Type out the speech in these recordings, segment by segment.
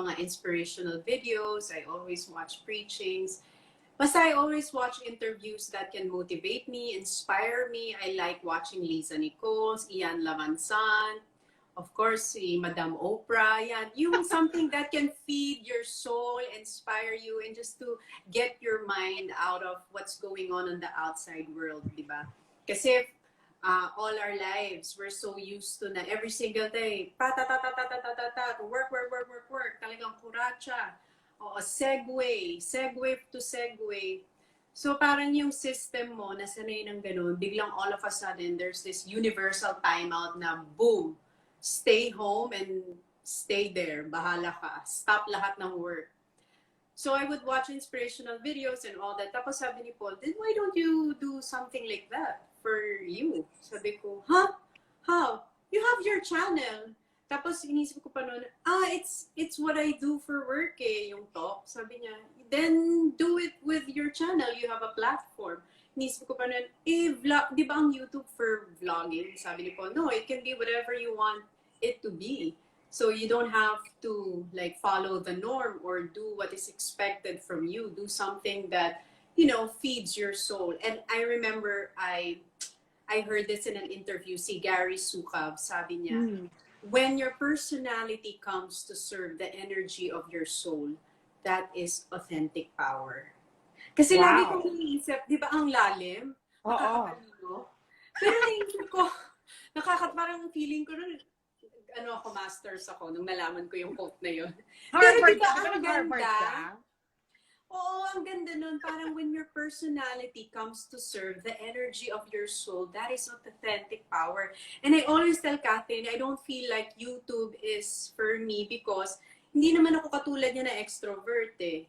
mga inspirational videos. I always watch preachings. Basta I always watch interviews that can motivate me, inspire me. I like watching Lisa Nichols, Ian Lamansan, of course, si Madam Oprah. Yan. Yung something that can feed your soul, inspire you, and just to get your mind out of what's going on the outside world, di ba? Kasi all our lives, we're so used to na every single day, work, talagang kuratsa. O segue to segue. So parang yung system mo, nasanay ng ganun, biglang all of a sudden, there's this universal timeout na boom, stay home and stay there, bahala ka, stop lahat ng work. So I would watch inspirational videos and all that. Tapos sabi ni Paul, then why don't you do something like that for you? Sabi ko, huh? How? You have your channel. Tapos inisip ko pa noon, it's what I do for work yung talk. Sabi niya, then do it with your channel. You have a platform. Inisip ko pa noon, vlog, di ba ang YouTube for vlogging? Sabi ni Paul, no, it can be whatever you want it to be. So you don't have to like follow the norm or do what is expected from you. Do something that, feeds your soul. And I remember I heard this in an interview, si Gary Sukab, sabi niya, when your personality comes to serve the energy of your soul, that is authentic power. Kasi lagi kong iniisip, di ba ang lalim? Nakakatalino. Pero naisip ko, parang feeling ko nun, ako, masters ako, nung nalaman ko yung quote na yun. Pero di ba ang ganda? Oo, ang ganda nun. Parang when your personality comes to serve the energy of your soul, that is authentic power. And I always tell Catherine, I don't feel like YouTube is for me because hindi naman ako katulad niya na extrovert eh.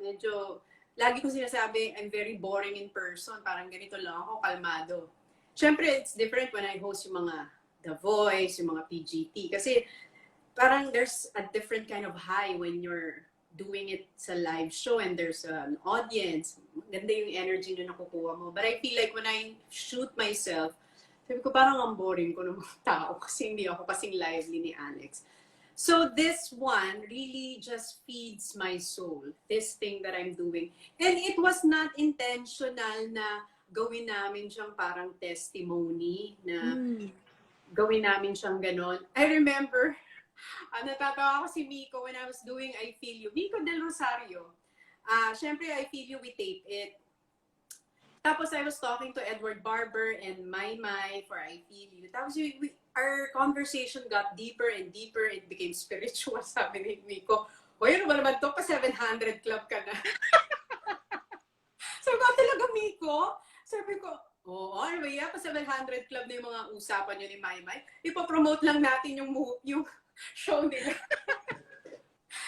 Medyo, lagi ko sinasabi, I'm very boring in person. Parang ganito lang ako, kalmado. Siyempre, it's different when I host yung mga The Voice, yung mga PGT. Kasi parang there's a different kind of high when you're doing it sa live show and there's an audience. Ganda yung energy na nakukuha mo. But I feel like when I shoot myself, sabi ko parang ang boring ko ng mga tao kasi hindi ako kasing lively ni Alex. So this one really just feeds my soul, this thing that I'm doing. And it was not intentional na gawin namin siyang parang testimony na gawin namin siyang ganon. I remember, natatawa ako si Miko when I was doing I Feel You. Miko Del Rosario. Siyempre, I Feel You, we tape it. Tapos I was talking to Edward Barber and Mai for I Feel You. Tapos our conversation got deeper and deeper. It became spiritual, sabi ni Miko. Hoy, ano ba naman to? Pa 700 club ka na. Sabi ko, talaga Miko? Sabi ko, oo, ano ba yan? Pa 700 club na yung mga usapan nyo ni Mai. Ipopromote lang natin yung show nila.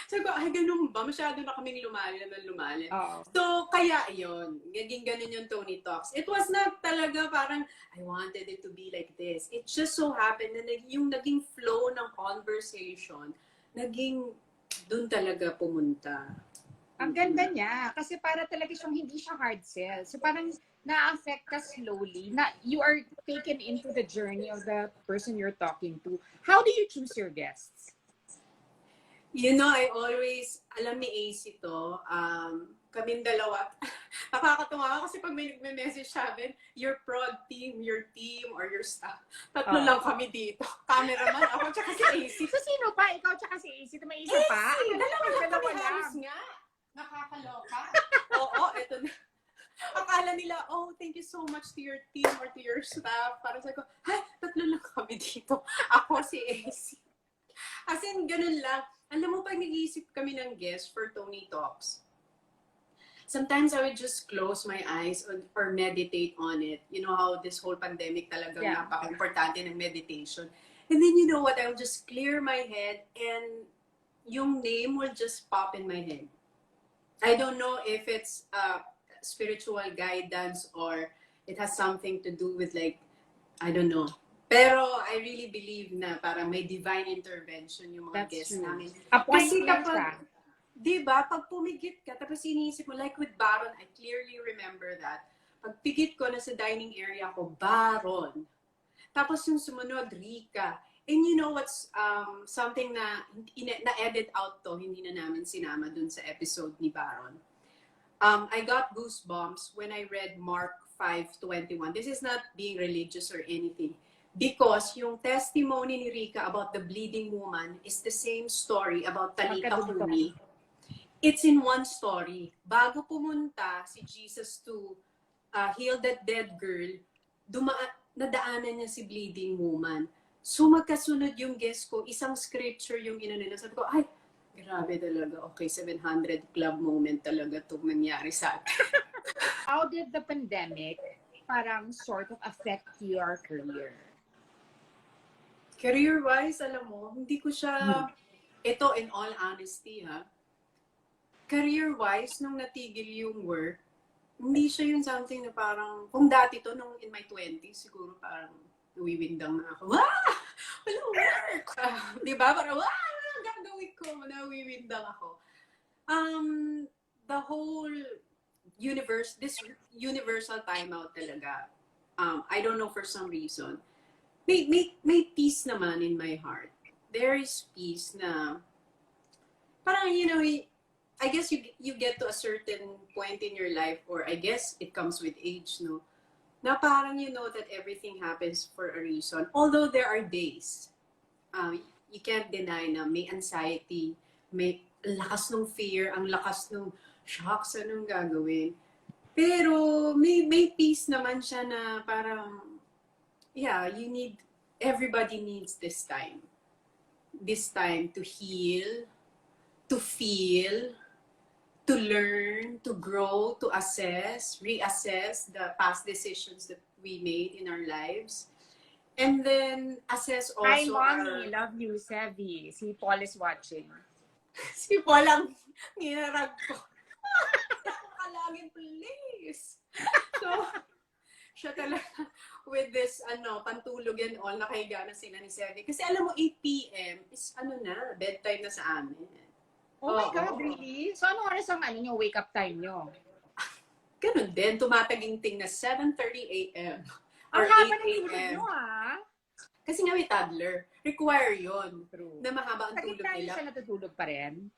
Sabi ko, ay ganun ba? Masyado na kaming lumali. So, kaya yun. Naging ganun yung Toni Talks. It was not talaga parang, I wanted it to be like this. It just so happened na yung naging flow ng conversation, naging dun talaga pumunta. Ang ganda niya. Kasi para talaga hindi siya hard sell. So parang na-affect ka slowly, na you are taken into the journey of the person you're talking to. How do you choose your guests? I always, alam ni AC to, kaming dalawa. Nakakatuwa ako kasi pag may nagme-message sa amin, your prod team, your team, or your staff. Tatlo lang kami dito. Cameraman, ako, tsaka si AC. So sino pa? Ikaw tsaka si AC? May isa pa? AC! Dalawa halos nga. Nakakaloka. Oo, eto na. Akala nila, oh, thank you so much to your team or to your staff. Parang sabi ko, tatlo lang kami dito. Ako, si AC. As in, ganun lang. Alam mo, pag nag-iisip kami ng guest for Toni Talks, sometimes I would just close my eyes or meditate on it. You know how this whole pandemic talaga napaka-importante ng meditation. And then, you know what, I will just clear my head and yung name will just pop in my head. I don't know if it's spiritual guidance or it has something to do with like, I don't know. Pero I really believe na parang may divine intervention yung mga guests namin. Kasi kapag, di ba, pag pumigit ka, tapos iniisip mo, like with Baron, I clearly remember that. Pag pigit ko na sa dining area ko, Baron. Tapos yung sumunod, Rika. And you know what's something na na-edit out to, hindi na namin sinama dun sa episode ni Baron. I got goosebumps when I read Mark 5:21. This is not being religious or anything. Because yung testimony ni Rika about the bleeding woman is the same story about Talita Kumi. It's in one story. Bago pumunta si Jesus to heal that dead girl, nadaanan niya si bleeding woman. So magkasunod yung guess ko, isang scripture yung inanila. Sabi ko, ay, grabe talaga. Okay, 700 club moment talaga itong nangyari sa akin. How did the pandemic parang sort of affect your career? Career-wise, alam mo, hindi ko siya, ito in all honesty ha, career-wise, nung natigil yung work, hindi siya yung something na parang, kung dati to, nung in my 20s, siguro parang nawiwindang na ako. Wah! Wala work! Diba? Parang, wah! Gagawin ko, nawiwindang ako. The whole this universal timeout talaga, I don't know for some reason, may peace naman in my heart. There is peace na, parang, you know, I guess you get to a certain point in your life, or I guess it comes with age, no? Na parang you know that everything happens for a reason. Although there are days, you can't deny na may anxiety, may lakas ng fear, ang lakas ng shocks, anong gagawin. Pero may peace naman siya na parang, yeah, everybody needs this time. This time to heal, to feel, to learn, to grow, to assess, reassess the past decisions that we made in our lives. And then assess also Hi, Mommy. Love you, Sevi. Si Paul is watching. Si Paul ang ninarag ko. Kalagin, please. So, siya talaga with this, pantulog and all, nakahiga na sila ni Sevi. Kasi alam mo, 8 p.m. is, bedtime na sa amin. Oh my God, really? So, ano oras ang wake up time nyo? Ganun din, tumataginting na 7:30 a.m. or Ang haba 8 ng tulog a.m. nyo, ha? Kasi nga may toddler. Require yon True. na mahaba ang tulog Sa nila. siya natutulog pa rin?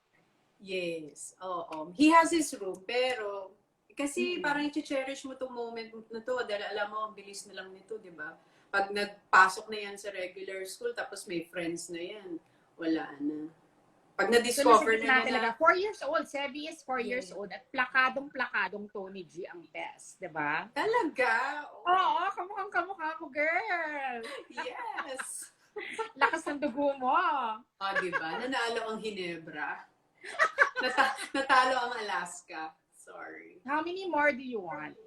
Yes, oo. He has his room, pero kasi parang i-cherish mo itong moment na to dahil alam mo, ang bilis na lang nito, di ba? Pag nagpasok na yan sa regular school, tapos may friends na yan, wala na. Pag na-discover so, na talaga, 4 years old. Sebi is 4 years Yeah. old at plakadong Toni G ang best, di ba? Talaga? Oo, kamukha ko, girl. Yes. Lakas ng dugo mo. Di ba? Nanalo ang Ginebra. Natalo ang Alaska. Sorry. How many more do you want?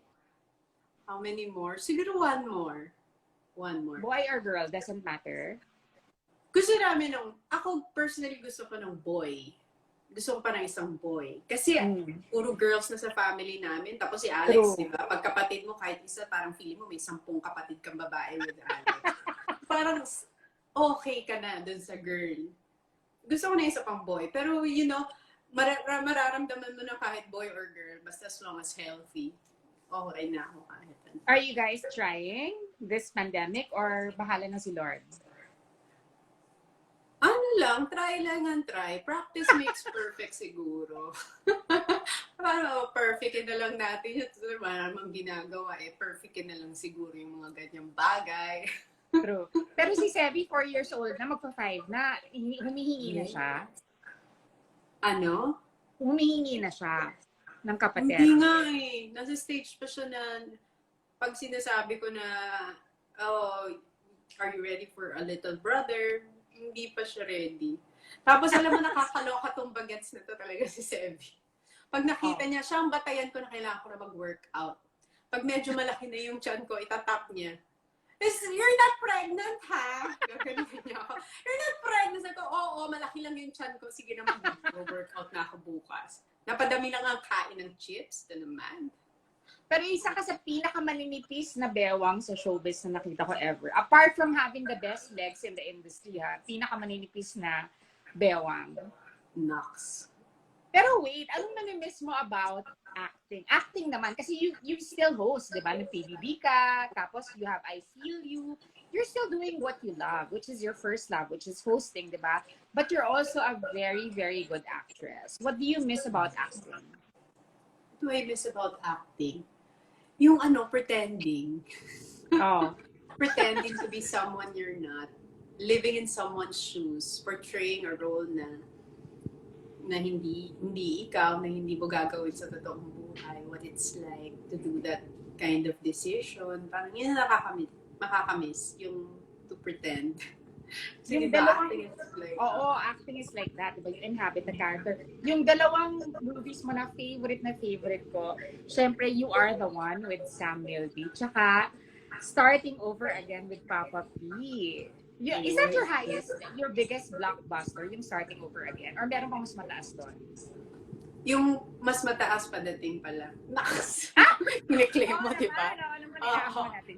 How many more? Siguro one more. One more. Boy or girl, doesn't matter. Gusto namin ako personally gusto ko ng boy. Gusto ko pa ng isang boy. Kasi puro girls na sa family namin. Tapos si Alex, di ba? Pagkapatid mo, kahit isa, parang feeling mo may 10 kapatid kang babae with Alex. Parang okay ka na dun sa girl. Gusto ko na isa pang boy. Pero you know, mararamdaman mo na kahit boy or girl, basta as long as healthy. Okay na ako kahit. Are you guys trying this pandemic or bahala na si Lord? Try lang ang try. Practice makes perfect siguro. Parang perfectin na lang natin. Wala namang ginagawa perfectin na lang siguro yung mga ganyang bagay. True. Pero si Sevi, 4 years old na, magpa-5 na, humihingi na siya. Ano? Humihingi na siya ng kapatid. Hindi nga Nasa stage pa siya na pag sinasabi ko na, are you ready for a little brother? Hindi pa siya ready. Tapos alam mo, nakakaloka tong bagets na to talaga si Sevi. Pag nakita niya, siya ang batayan ko na kailangan ko na mag-workout. Pag medyo malaki na yung tiyan ko, itatap niya. You're not pregnant, ha? Gaganin niya ako. You're not pregnant. Sabi ko, oo, malaki lang yung tiyan ko. Sige na, mag-workout na ako bukas. Napadami lang ang kain ng chips. Ito naman. Pero isa ka sa pinakamaninipis na bewang sa showbiz na nakita ko ever. Apart from having the best legs in the industry, ha? Pinakamaninipis na bewang. Nox. Pero wait, anong nami-miss mo about acting? Acting naman, kasi you still host, di ba? Nag-PBB ka, tapos you have I Feel You. You're still doing what you love, which is your first love, which is hosting, di ba? But you're also a very, very good actress. What do you miss about acting? What do I miss about acting? Yung pretending. Oh. Pretending to be someone you're not. Living in someone's shoes. Portraying a role na hindi ikaw, na hindi mo gagawin sa totoong buhay. What it's like to do that kind of decision. Parang yun na makakamiss. Yung to pretend. Yung Diba, dalawang, acting is like, oo, acting is like that, diba? You inhabit the character. Yung dalawang movies mo na favorite ko, syempre, You Are the One with Sam Milby, tsaka Starting Over Again with Papa P. Is that your highest, your biggest blockbuster, yung Starting Over Again? Or meron pang mas mataas doon? yung mas mataas padating pala. Nakas! Kine-claim mo, di ba?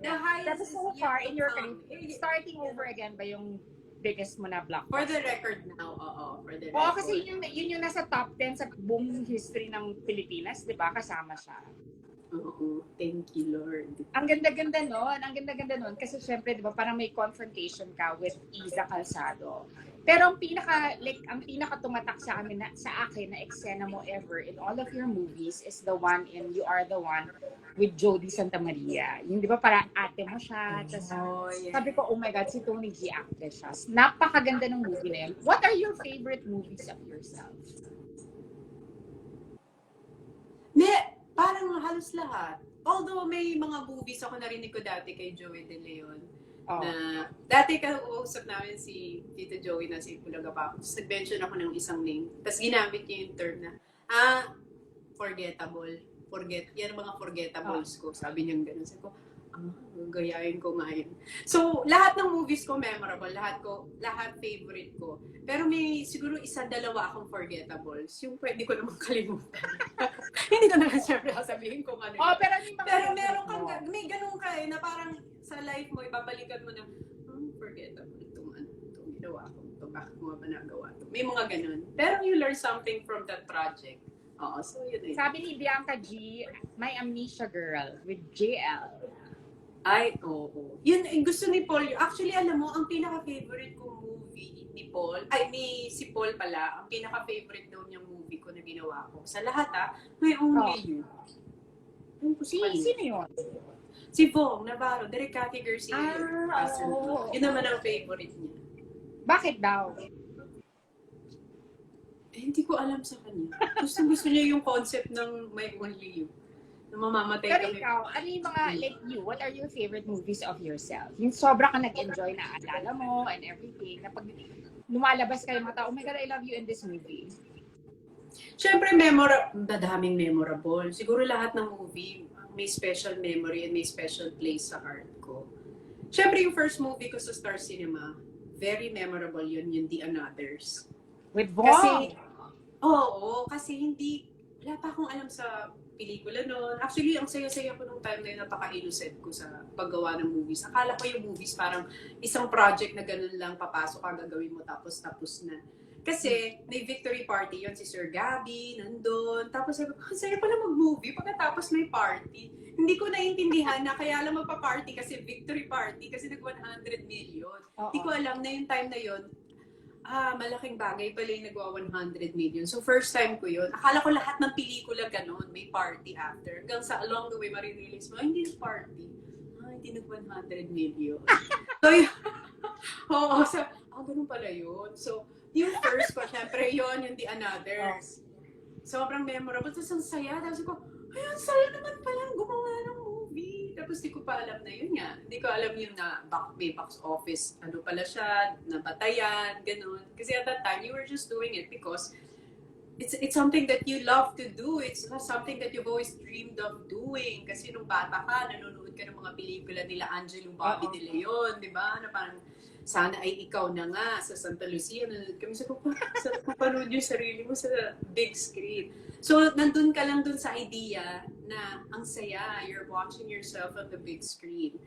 The highest That's so far in your career. Starting Over Again ba yung biggest mo na blockbuster? For the record now, for the record. Oo, kasi yun yung nasa top 10 sa buong history ng Pilipinas, di ba? Kasama siya. Oo, thank you, Lord. Ang ganda-ganda nun. Kasi syempre, di ba, parang may confrontation ka with Iza Calzado. Pero ang pinaka tumatak sa akin na eksena mo ever in all of your movies is the one in You Are the One with Jody Santa Maria. Yung di ba, para ate mo siya. Sabi ko, oh my God, si Toni G actress siya. Napakaganda ng movie na yun. What are your favorite movies of yourself? Parang halos lahat. Although may mga movies ako narinig ko dati kay Joey De Leon. Na dati kausap namin si Tito Joey na si Pulaga pa ako. Tapos nag-mention ako ng isang name. Tapos ginamit niya yung term na, forgettable. Yan mga forgettables ko. Sabi niya gano'n. Sabi ko, gayahin ko nga yun. So, lahat ng movies ko memorable. Lahat favorite ko. Pero may siguro isa-dalawa akong forgettables. Yung pwede ko namang kalimutan. Hindi ko naman siyempre sabihin kung ano. Pero meron kang, may ganun ka na parang sa life mo, ibabalikan mo na, forgettable itong ginawa ko. Bakit mo ba nagawa ito? May mga ganun. Pero you learn something from that project. Oo, so yun eh. Sabi ni Bianca G, My Amnesia Girl with JL. Ay, oo. Yun, gusto ni Paul. Actually, alam mo, ang pinaka-favorite kong movie ni si Paul pala, ang pinaka-favorite daw niyang movie ko na ginawa ko. Sa lahat may Only You. Sino yun? Si Vong Navarro, Derek Cathy Garcia. Yun naman ang favorite niya. Bakit daw? Hindi ko alam sa kanya. Gusto niya yung concept ng My Only You. Mamamatay Pero kami. ikaw, ano yung mga, like you, what are your favorite movies of yourself? Yung sobra ka nag-enjoy na alala mo and everything, na pag lumalabas kayo mga tao, oh my God, I love you in this movie. Siyempre, daming memorable. Siguro lahat ng movie, may special memory and may special place sa heart ko. Siyempre, yung first movie ko sa Star Cinema, very memorable yun, yung The Anothers. With Vong? Kasi wala pa akong alam sa pelikula noon. Actually, ang saya-saya ko nung time na yun, napaka-innocent ko sa paggawa ng movies. Akala ko yung movies parang isang project na ganun lang, papasok ka, gagawin mo, tapos na. Kasi may victory party yun, si Sir Gabby, nandun. Tapos sabi ko, saya pala mag-movie pagkatapos may party. Hindi ko naiintindihan na kaya lang magpa-party kasi victory party, kasi nag-100 million. Hindi ko alam na yung time na yun, malaking bagay pala yung nagwa 100 million. So, first time ko yun. Akala ko lahat ng pelikula ganun, may party after. Hanggang sa along the way, marirelease mo, hindi na party. Hindi nag 100 million. So, yun. Ganun pala yun. So, yung first ko, syempre yun, yung The Anothers. Sobrang memorable. Tapos ang saya. Tapos ko, ayun, saya naman pala gumawa ng movie. Tapos di ko pa alam na yun nga. Hindi ko alam yun na may box office, ano pala siya, nabatayan, ganun. Kasi at that time, you were just doing it because it's something that you love to do. It's something that you've always dreamed of doing. Kasi nung bata ka, nanonood ka ng mga pelikula nila Angelo Bobby De Leon, di ba? Na parang, sana ay ikaw na nga sa Santa Lucia. Nanonood kami sa panood yung sarili mo sa big screen. So, nandun ka lang dun sa idea na ang saya, you're watching yourself on the big screen.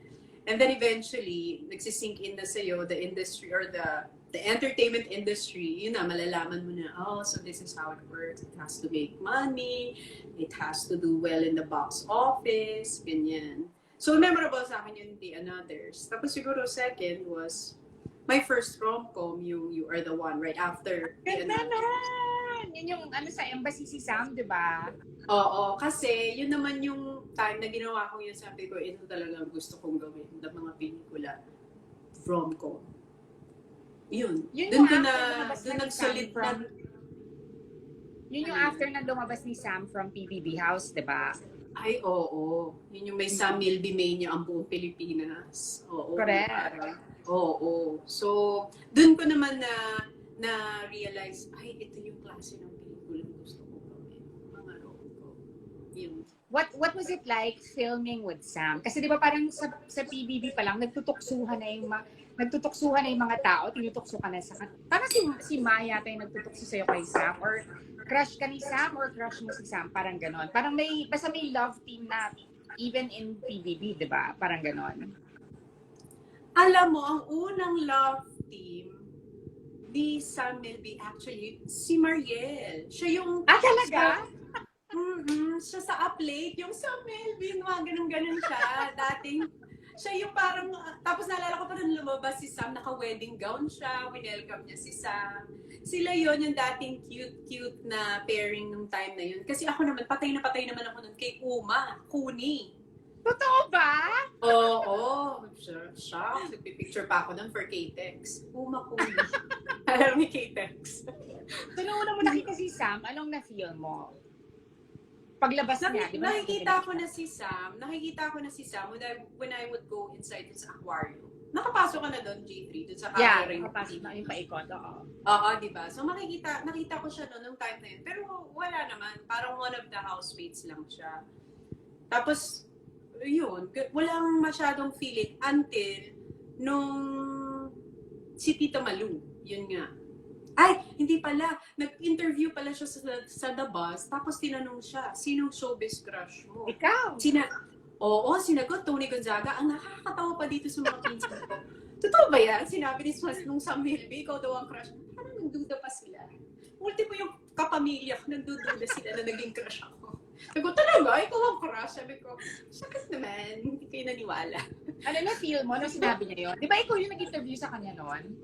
And then eventually, nagsisink in na sa'yo the industry or the the entertainment industry, yun na, malalaman mo na, oh, so this is how it works. It has to make money. It has to do well in the box office. Ganyan. So, memorable sa akin yung The Anothers. Tapos siguro second was my first rom-com, yung You Are the One, right after The Ganda Anothers. nun! Yun yung ano sa Embassy si Sam, di ba? Oo, kasi yun naman yung time na ginawa ko yun, sabi ko, ito talaga gusto kong gawin ng mga pelikula. Rom-com. Yun. Yun Doon yung ko na, after lumabas doon na ni nagsulit Sam from... na. Yun yung after na lumabas ni Sam from PBB House, di ba? Ay, oo. Yun yung may Sam Milby Mania ang buong Pilipinas. Oo. Correct. Parang, oo. So, doon ko naman na-realize, ay, ito yung klase ng pelikula gusto ko gawin. Mga rom-com. Yun. What was it like filming with Sam? Kasi di ba parang sa PBB pa lang, nagtutuksuhan na yung mga tao, tinutukso ka na sa... Parang si Maya tayo nagtutukso sa'yo kay Sam, or crush ka ni Sam, or crush mo si Sam, parang ganon. Parang basta may love team na even in PBB, di ba? Parang ganon. Alam mo, ang unang love team ni Sam Milby, actually, si Mariel. Siya yung... Talaga? Siya sa Uplate, yung Sam Milby, mga ganun-ganun siya. Dating, siya yung parang, tapos naalala ko pa nung lumabas si Sam, naka-wedding gown siya, winelcome niya si Sam. Sila yon yung dating cute-cute na pairing nung time na yun. Kasi ako naman, patay naman ako nun kay Uma, Kuni. Totoo ba? Oo. Siya. Nagpipicture pa ako nun for K-Tex. Uma, Kuni. Alam ni K-Tex. So, nung una mo nakita si Sam, anong na-feel mo? Paglabas niya, di ba? Nakikita ko na si Sam when I would go inside sa aquarium. Nakapasok ka na doon, G3, doon sa Yeah, nakapasok na yung paikot, oo. Oo, di ba? So nakita ko siya noon nung time na yun. Pero wala naman, parang one of the housemates lang siya. Tapos, yun, walang masyadong feeling until nung si Tita Malu, yun nga. Ay, hindi pala. Nag-interview pala siya sa The Buzz. Tapos tinanong siya, sinong showbiz crush mo? Ikaw? Oo, sinagot, Toni Gonzaga. Ang nakakatawa pa dito sa mga pinsan ko. Totoo ba yan? Sinabi ni Swans nung Sam Milby, ikaw daw ang crush. Parang nagduda pa sila. Ultimo yung kapamilya ko, nagdududa sila na naging crush ako. Sabi ko, talaga? Ikaw ang crush? Sabi ko, sakit naman. Hindi kayo naniwala. Ano na feel mo nung sinabi niya yun? Di ba ikaw yung nag-interview sa kanya noon?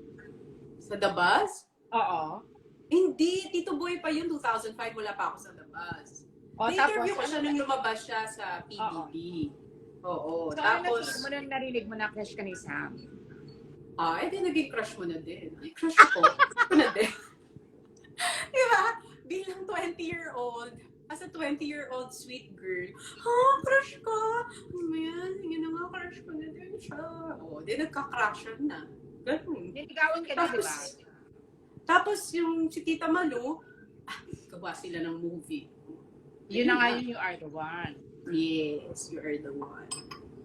Sa The Buzz? Oo. Hindi, Tito Boy pa yun, 2005, wala pa ako sa The Buzz. Na-interview ko siya nung lumabas siya sa PBB. Oo. So, Tapos, ano na mo nung narinig mo na crush ka ni Sam? di naging crush mo na din. Ay, crush ako. Crush ko na din. Diba? Bilang 20-year-old, as a 20-year-old sweet girl, crush ka! Man, yun na nga, crush ko na din siya. Oo, di nagka-crushan na. Ganun. Niligawan ka na, di ba? Tapos yung si Tita Malu, gawa sila ng movie. Yun na nga yun, You Are the One. Yes, You Are the One.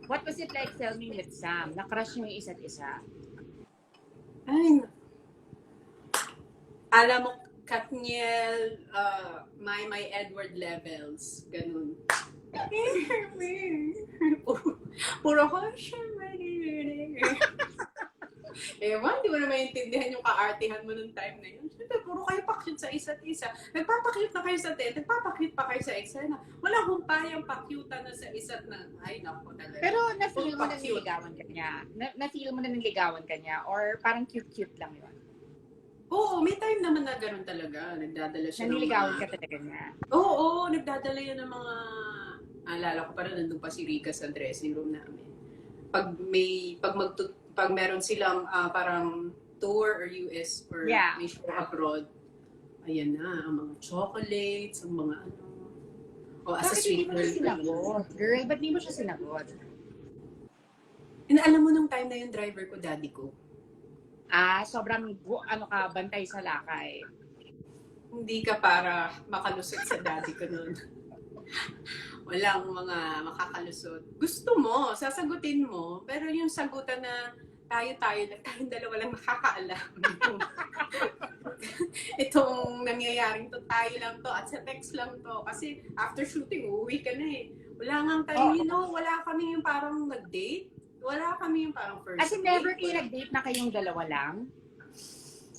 What was it like filming with Sam? Na-crush niyo yung isa't isa? Ay, alam mo, Katniel, my Edward levels, ganun. Puro ko, ewan, di mo na maintindihan yung kaartihan mo nung time na yun. Siyempre, puro kayo pakyut sa isa't isa. Nagpapakyut na kayo sa nagpapakyut pa kayo sa eksena. Walang humpayang pakyutan na sa isa't na, ay, naku talaga. Pero na-feel mo na niligawan ka niya? Na-feel mo na niligawan ka niya? Or parang cute-cute lang yun? Oo, may time naman na gano'n talaga. Nagdadala siya Naniligawan ka talaga niya? Oo, nagdadala yan ng mga... Alala ko pa rin, nandun pa si Rika sa dressing room namin. Pag meron silang parang tour or US or may show abroad, ayan na, ang mga chocolates, ang mga ano. As a sweet girl. Girl, ba't di mo siya sinagot? And alam mo nung time na yung driver ko, daddy ko. Sobrang bantay sa lakay. Hindi ka para makalusot sa daddy ko noon. Walang mga makakalusot. Gusto mo, sasagutin mo, pero yung sagutan na tayong dalawa lang nakakaalam. Itong nangyayaring to, tayo lang to, at sa text lang to. Kasi after shooting, uuwi ka na eh. Wala nga tayo, wala kami yung parang nag-date. Wala kami yung parang first As in, never kayo nag-date na kayong dalawa lang?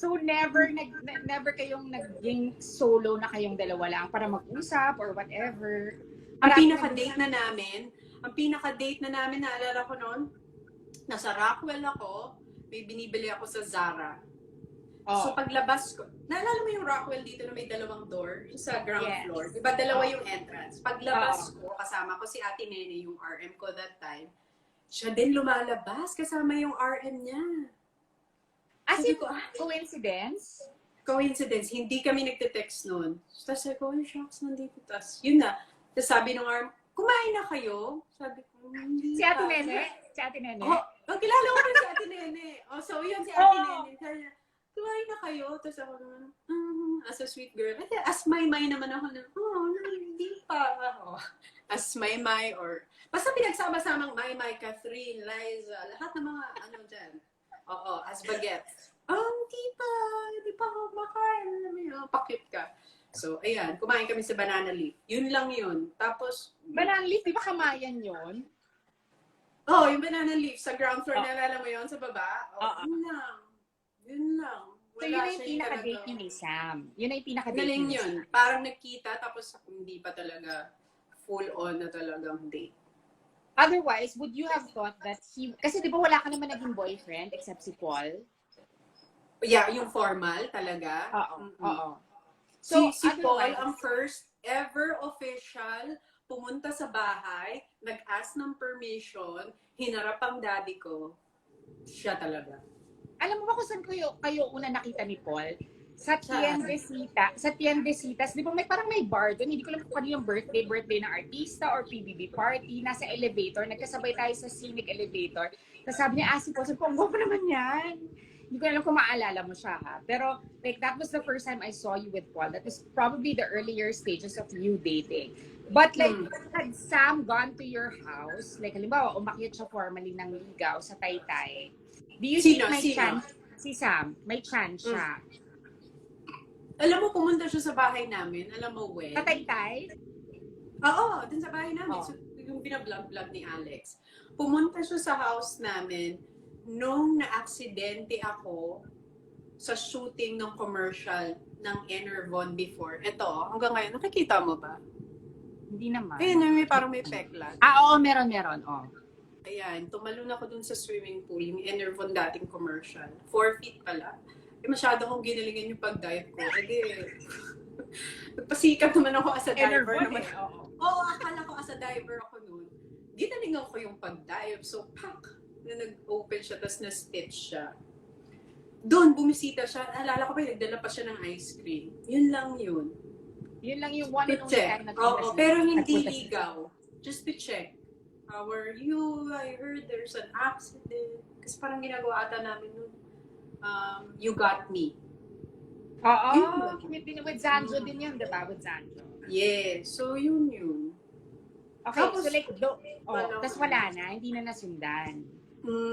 So never kayong naging solo na kayong dalawa lang para mag-usap or whatever. Ang Marami pinaka-date na namin, naalala ko noon, nasa Rockwell ako, may binibili ako sa Zara. So paglabas ko, naalala mo yung Rockwell dito na may dalawang door sa ground floor? Diba dalawa yung entrance? Paglabas ko, kasama ko si Ate Nene, yung RM ko that time, siya din lumalabas kasama yung RM niya. As in, coincidence? Coincidence, hindi kami nagte-text noon. Tapos sabi ko, oh, shucks, nandito. Tapos yun na. Tapos sabi nung RM, kumain na kayo? Sabi ko, hindi Si Ate Nene? Si Ate Nene? Oh, kilala ko rin si Ate Nene. Oh, so yun si Ate Nene. Sabi niya, kumain na kayo? Tapos ako naman, as a sweet girl. As may naman ako na, hindi pa. Oh. As may or, basta pinagsama-samang may, Catherine, Liza, lahat ng mga ano dyan. Oo, as bagets. Hindi pa ako makain. Alam mo yun, pakit ka. So, ayan, kumain kami sa banana leaf. Yun lang yun. Tapos, banana leaf, di ba kamayan yun? Yung banana leaf sa ground floor, nalala mo yun sa baba? Yun lang. So, yun na yung pinaka-date niyo ni Sam. Yun na yung pinaka-date galing ni yun. Sam. Parang nagkita, tapos hindi pa talaga full-on na talagang date. Otherwise, would you have thought that kasi di ba wala ka naman naging boyfriend except si Paul? Yeah, yung formal talaga. Oo. So, si Paul, ang first ever official, pumunta sa bahay, nag-ask ng permission, hinarap ang daddy ko, siya talaga. Alam mo ba kung saan kayo una nakita ni Paul? Sa Tiendesitas, di ba parang may bar doon, hindi ko alam kung kaninong birthday ng artista or PBB party, nasa elevator, nagkasabay tayo sa scenic elevator. Tapos sabi niya, si Paul, ang gwapo naman yan. Hindi ko alam kung maalala mo siya ha. Pero like that was the first time I saw you with Paul. That was probably the earlier stages of you dating. But like, had Sam gone to your house, like halimbawa, umakyat siya formally ng ligaw sa Taytay, do you think may chance, si Sam, may chance siya? Alam mo, pumunta siya sa bahay namin. Alam mo, when? Sa Taytay? Oo, dun sa bahay namin. So, yung binablog-vlog ni Alex. Pumunta siya sa house namin nung na-aksidente ako sa shooting ng commercial ng Enervon before. Ito, hanggang ngayon, nakikita mo ba? Hindi naman. Ayun, parang may peklat. Oo, meron. Ayan, tumalon ako dun sa swimming pool, yung Enervon dating commercial. 4 feet pala. Masyado akong ginalingan yung pag-dive ko. Nagpasikat naman ako as a diver. Oo, akala ko as a diver ako noon. Ginalingan ko yung pag-dive. So, na nag-open siya, tapos na-stitch siya. Doon, bumisita siya. Alala ko pa, nagdala pa siya ng ice cream. Yun lang yun. Yun lang yung one and only time na Oo, pero hindi ligaw. Just to check. How are you? I heard there's an accident. Kasi parang ginagawa ata namin noon. You Got Me. Oo, with Zanjo din yun, diba? With Zanjo. Yeah, so yun. Okay, Tapos, so like, tas wala na, hindi na nasundan.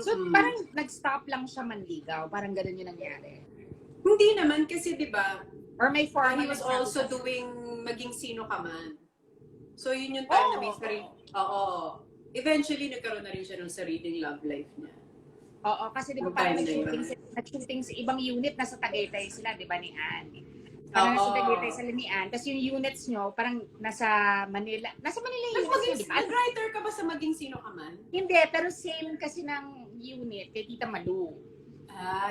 So parang nag-stop lang siya manligaw, parang ganun yung nangyari. Hindi naman, kasi diba, or may formal he was also doing maging sino ka man. So yun yung time na may sarili. Eventually, nagkaroon na rin siya ng sariling love life niya. Oo, kasi di ba parang nag-shooting sa ibang unit, nasa Tagaytay sila, di ba, ni Anne? Parang nasa Tagaytay sila ni Anne. Tapos yung units nyo, parang nasa Manila. Nasa Manila yung units nyo, di ba? Nag-writer ka ba sa Maging Sino Ka Man? Hindi, pero same kasi ng unit kay Tita Malu.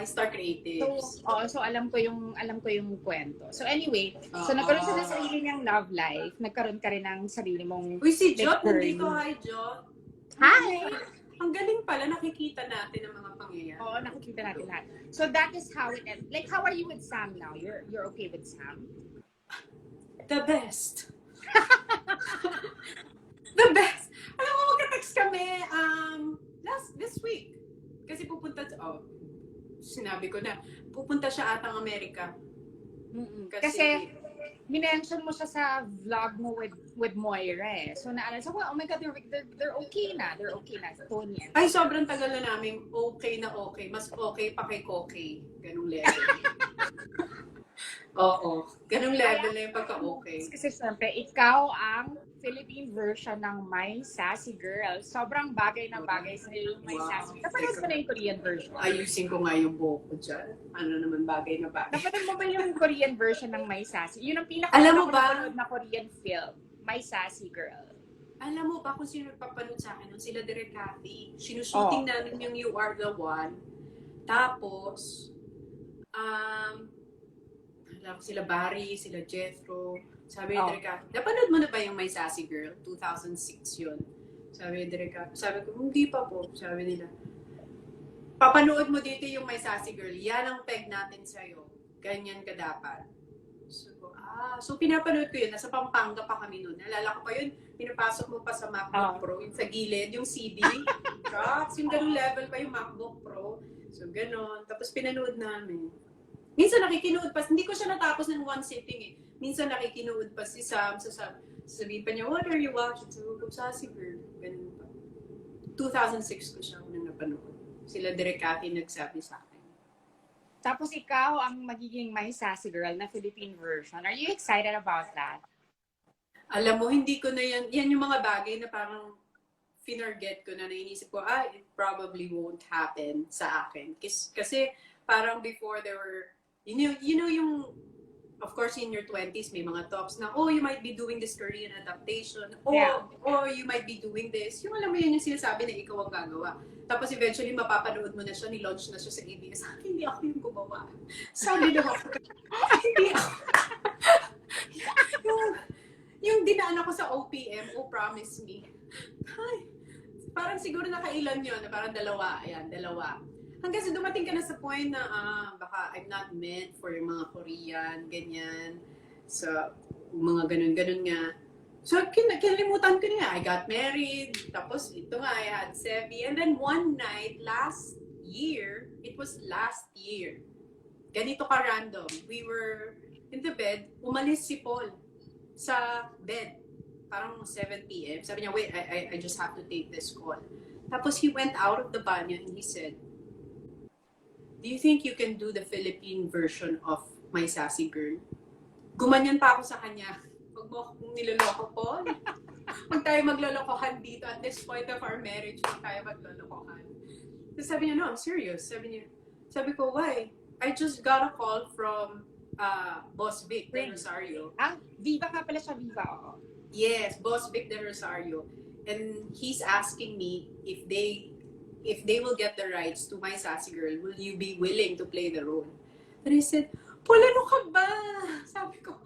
Star Creatives. So alam ko yung kwento. So anyway, so nagkaroon siya ng sarili niyang love life. Nagkaroon ka rin ng sarili mong... Uy, si Jot, nandito. Hi, Jot. Hi! Ang galing pala, nakikita natin ang mga pangyayari. Oo, nakikita natin lahat. So that is how it ends. Like, how are you with Sam now? You're okay with Sam? The best. The best. Alam mo, magka-text kami this week. Kasi sinabi ko na, pupunta siya atang Amerika. Kasi minention mo siya sa vlog mo with Moira eh. So naalala ko, oh my God, they're okay na. They're okay na. Toni. Ay, sobrang tagal na namin okay na okay. Mas okay pa kay Koki. Ganong level. Oo. Ganong level na yung pagka-okay. Kasi syempre, ikaw ang Philippine version ng My Sassy Girl. Sobrang bagay na bagay sa yung My Sassy. Napanood mo na yung Korean version? Ayusin ko nga yung buhok ko dyan. Ano naman bagay na bagay. Napanood mo ba yung Korean version ng My Sassy? Yun ang Alam mo ba? napanood na Korean film. My Sassy Girl. Alam mo ba kung sino nagpapanood sa akin? Sila Direk Cathy. Sinushooting namin yung You Are the One. Tapos, alam ko sila Barry, sila Jethro. Sabi ni Direk Cathy, napanood mo na ba yung My Sassy Girl? 2006 yun. Sabi ni Direk Cathy. Sabi ko, hindi pa po. Sabi nila, papanood mo dito yung My Sassy Girl. Yan ang peg natin sa'yo. Ganyan ka dapat. So pinapanood ko yun. Nasa Pampanga pa kami noon. Nalala ko pa yun, pinapasok mo pa sa MacBook Pro, yung sa gilid, yung CD. Shots, yung ganung level pa yung MacBook Pro. So ganon. Tapos pinanood namin. Minsan nakikinood pa, hindi ko siya natapos ng one sitting eh. Minsan nakikinood pa si Sam, sasabihin pa niya, what are you watching? So, Sassy Girl. Ganun pa. 2006 ko siya unang napanood. Sila Direk Cathy nagsabi sa akin. Tapos ikaw ang magiging My Sassy Girl na Philippine version. Are you excited about that? Alam mo, hindi ko na yan. Yan yung mga bagay na parang finorget ko na nainisip ko, it probably won't happen sa akin. Kasi parang before there were, you know yung, of course in your 20s, may mga talks na, you might be doing this Korean adaptation. Or you might be doing this. Yung alam mo yun yung sinasabi na ikaw ang gagawa. Tapos eventually, mapapanood mo na siya, ni-launch na siya sa ABS. Hindi ako yung gumawa. Sabi na ako, hindi ako. yung dinaan ako sa OPM, Promise Me. Ay, parang siguro nakailan yun, na parang dalawa. Hanggang sa dumating ka na sa point na, baka I'm not meant for yung mga Korean, ganyan. So, mga ganun-ganun nga. So, kinalimutan ko na. I got married. Tapos, ito nga, I had Sevi. And then, one night, last year, ganito ka random. We were in the bed, umalis si Paul sa bed. Parang 7 p.m. Sabi niya, wait, I just have to take this call. Tapos, he went out of the banyo and he said, do you think you can do the Philippine version of My Sassy Girl? Gumanyan pa ako sa kanya. Huwag mo akong niloloko po. Huwag tayo maglolokohan dito at this point of our marriage. Huwag tayo maglolokohan. So sabi niya, no, I'm serious. Sabi ko, why? I just got a call from Boss Vic Del Rosario. Viva ka pala siya, Viva. Oo. Yes, Boss Vic Del Rosario. And he's asking me if they will get the rights to My Sassy Girl, will you be willing to play the role? And I said, Paul, ano ka ba? Sabi ko,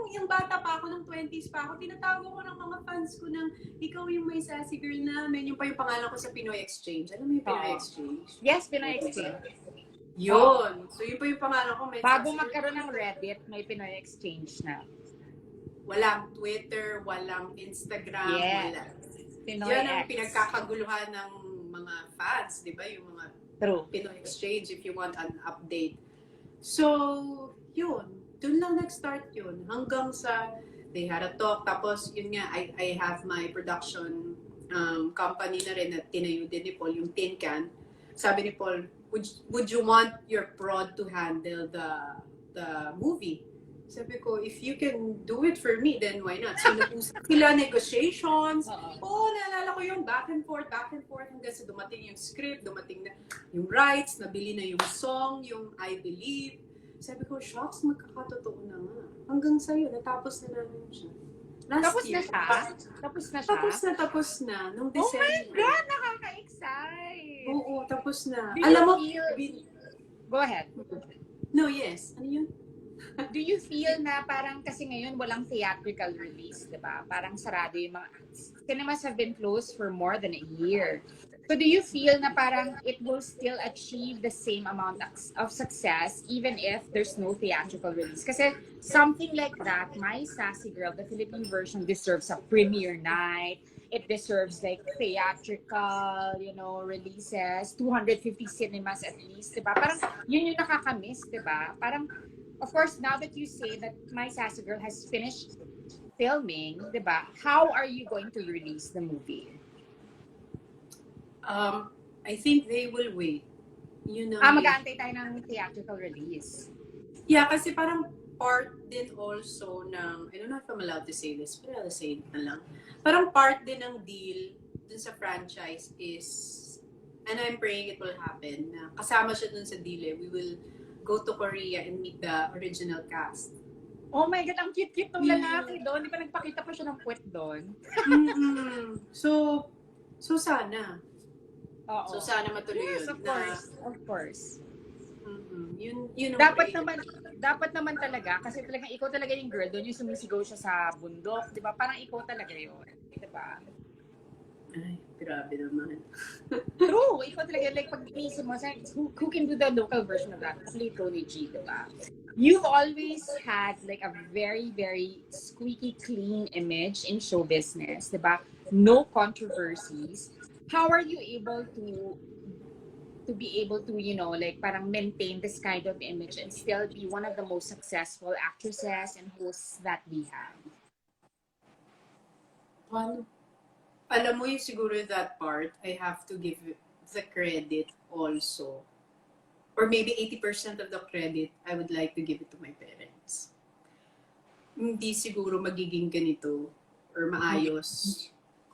yung bata pa ako, ng 20s pa ako, tinatawag ko ng mga fans ko ng, ikaw yung My Sassy Girl namin, yung pa yung pangalan ko sa Pinoy Exchange. Alam mo yung Pinoy Exchange? Yes, Pinoy Exchange. Yun. So yun pa yung pangalan ko. Bago magkaroon ng Reddit, may Pinoy Exchange na. Walang Twitter, walang Instagram, wala. Pinoy yan ang X. pinagkakaguluhan ng mga fans, di ba? Yung mga Pinoy Exchange, if you want an update. So, yun. Doon lang nag-start yun. Hanggang sa, they had a talk. Tapos, yun nga, I have my production company na rin na tinayo din ni Paul, yung Tin Can. Sabi ni Paul, would you want your prod to handle the movie? Sabi ko, if you can do it for me, then why not? So, nag-usap sila, negotiations. Naalala ko yung back and forth, hanggang sa dumating yung script, dumating na yung rights, nabili na yung song, yung I Believe. Sabi ko, shocks, magkakatotoo na nga. Hanggang sa'yo, natapos na namin siya. Tapos na siya? Tapos na. Nung December. Oh my God, nakaka-excite! Oo, tapos na. Alam mo, go ahead. No, yes. Ano yun? Do you feel na parang kasi ngayon walang theatrical release, di ba? Parang sarado yung mga cinemas have been closed for more than a year. So do you feel na parang it will still achieve the same amount of success even if there's no theatrical release? Kasi something like that, My Sassy Girl, the Philippine version, deserves a premiere night. It deserves like theatrical, releases, 250 cinemas at least, di ba? Parang yun yung nakakamiss, di ba? Parang of course, now that you say that My Sassy Girl has finished filming, diba, how are you going to release the movie? I think they will wait. Mag-aantay tayo ng theatrical release. Yeah, kasi parang part din also ng, I don't know if I'm allowed to say this, but I'll say it na lang. Parang part din ng deal dun sa franchise is, and I'm praying it will happen, na kasama siya dun sa deal eh. We will go to Korea and meet the original cast. Oh my God, ang cute-cute ng lalaki doon. Di ba nagpakita pa siya ng puwet doon? So sana. Oo. So sana matuloy Yes, yun. of course. Of course. Yun ang Dapat naman talaga, kasi talagang ikaw talaga yung girl, doon yung sumisigaw siya sa bundok, di ba? Parang ikaw talaga yun. Di ba? Ay, grabe naman. True, ikaw talaga, like pag inisip mo, who can do the local version of that? Actually, Toni G, di ba? You've always had like a very, very squeaky clean image in show business, di ba? No controversies. How are you able to be able to, you know, like parang maintain this kind of image and still be one of the most successful actresses and hosts that we have? Ano? Alam mo yung siguro that part, I have to give the credit also. Or maybe 80% of the credit, I would like to give it to my parents. Hindi siguro magiging ganito or maayos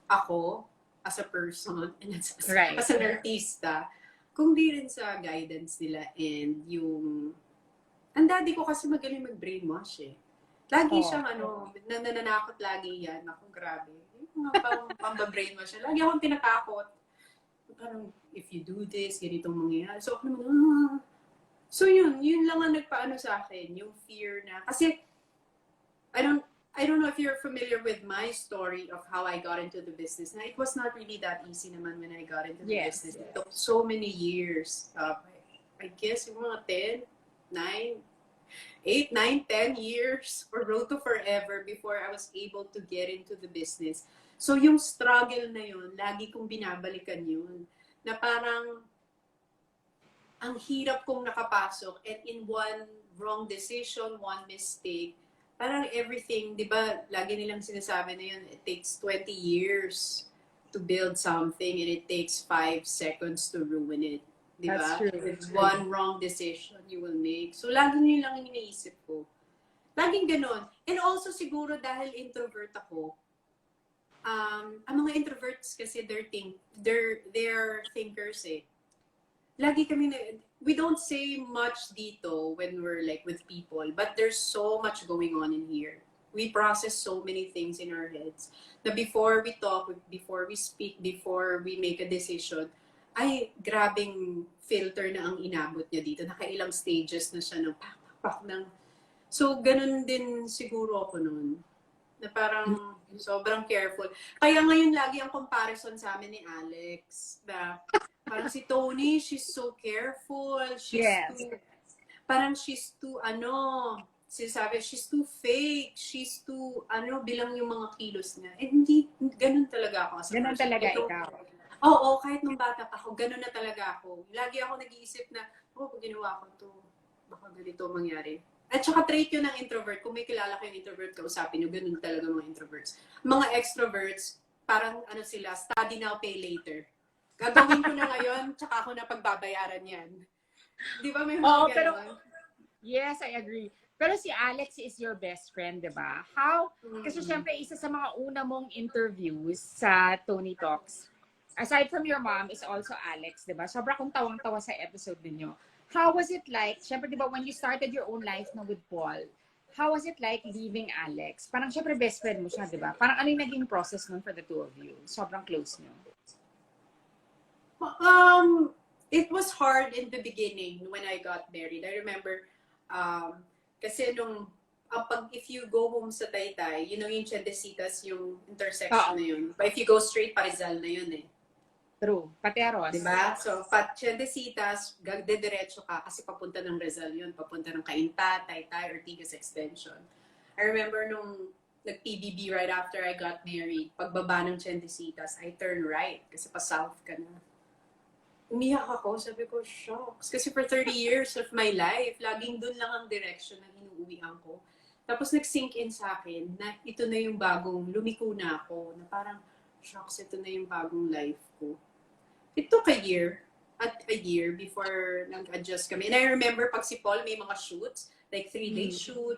ako as a person and as an artista, kung di rin sa guidance nila and yung... Ang daddy ko kasi magaling mag-brainwash eh. Lagi siyang nananakot lagi yan. Ako, grabe. Yung mga pang-brainwash siya. Lagi akong tinatakot. Parang, if you do this, ganitong mangyayari. So, ako naman, So, yun lang ang nagpaano sa akin. Yung fear na, kasi, I don't know if you're familiar with my story of how I got into the business. Na it was not really that easy naman when I got into the business. It took so many years. I guess yung mga 8, 9, 10 years or road to forever before I was able to get into the business. So yung struggle na yun, lagi kong binabalikan yun. Na parang, ang hirap kong nakapasok and in one wrong decision, one mistake, parang everything, di ba, lagi nilang sinasabi na yun, it takes 20 years to build something and it takes 5 seconds to ruin it. Di ba? With one wrong decision you will make. So, lagi nyo lang yung iniisip ko. Laging ganon. And also, siguro dahil introvert ako, ang mga introverts kasi they're thinkers eh. Lagi kami we don't say much dito when we're like with people, but there's so much going on in here. We process so many things in our heads na before we talk, before we speak, before we make a decision, ay, grabing filter na ang inabot niya dito. Nakailang stages na siya ng pak ng... So, ganun din siguro ako noon. Na parang sobrang careful. Kaya ngayon lagi ang comparison sa amin ni Alex. Na parang si Toni, she's so careful. She's too, sinasabi, she's too fake. She's too, bilang yung mga kilos niya. Eh, hindi, ganun talaga ako. Ganun talaga ikaw. Oo, kahit nung bata pa ako, ganun na talaga ako. Lagi ako nag-iisip na, pag ginawa ko to, baka ganito mangyari. At saka trait yun ng introvert. Kung may kilala kayong introvert, kausapin nyo, ganun talaga mga introverts. Mga extroverts, parang sila, study now, pay later. Gagawin ko na ngayon, tsaka ako na pagbabayaran yan. Di ba may mga gano'n? Yes, I agree. Pero si Alex is your best friend, di ba? How? Kasi syempre, isa sa mga una mong interviews sa Toni Talks, aside from your mom, is also Alex, di ba? Sobra kong tawang-tawa sa episode ninyo. How was it like, syempre, di ba, when you started your own life na with Paul, how was it like leaving Alex? Parang syempre, best friend mo siya, di ba? Parang ano yung naging process nun for the two of you? Sobrang close nyo. It was hard in the beginning when I got married. I remember, kasi if you go home sa Taytay, yung Chendesitas, yung intersection na yun. But if you go straight, Parizal na yun eh. True. Pateros. Diba? So, Chendesitas, diretso ka kasi papunta ng Rizal yun. Papunta ng Cainta, Taytay, Ortigas Extension. I remember nung nag-PBB right after I got married, pagbaba ng Chendesitas, I turn right kasi pa-south ka na. Umiyak ako, sabi ko, shocks. Kasi for 30 years of my life, laging dun lang ang direction na inuuwian ko. Tapos nag-sink in sa akin na ito na yung bagong, lumiko na ako, na parang, shocks, ito na yung bagong life ko. It took a year before nag-adjust kami. And I remember pag si Paul may mga shoots, like 3-day shoot,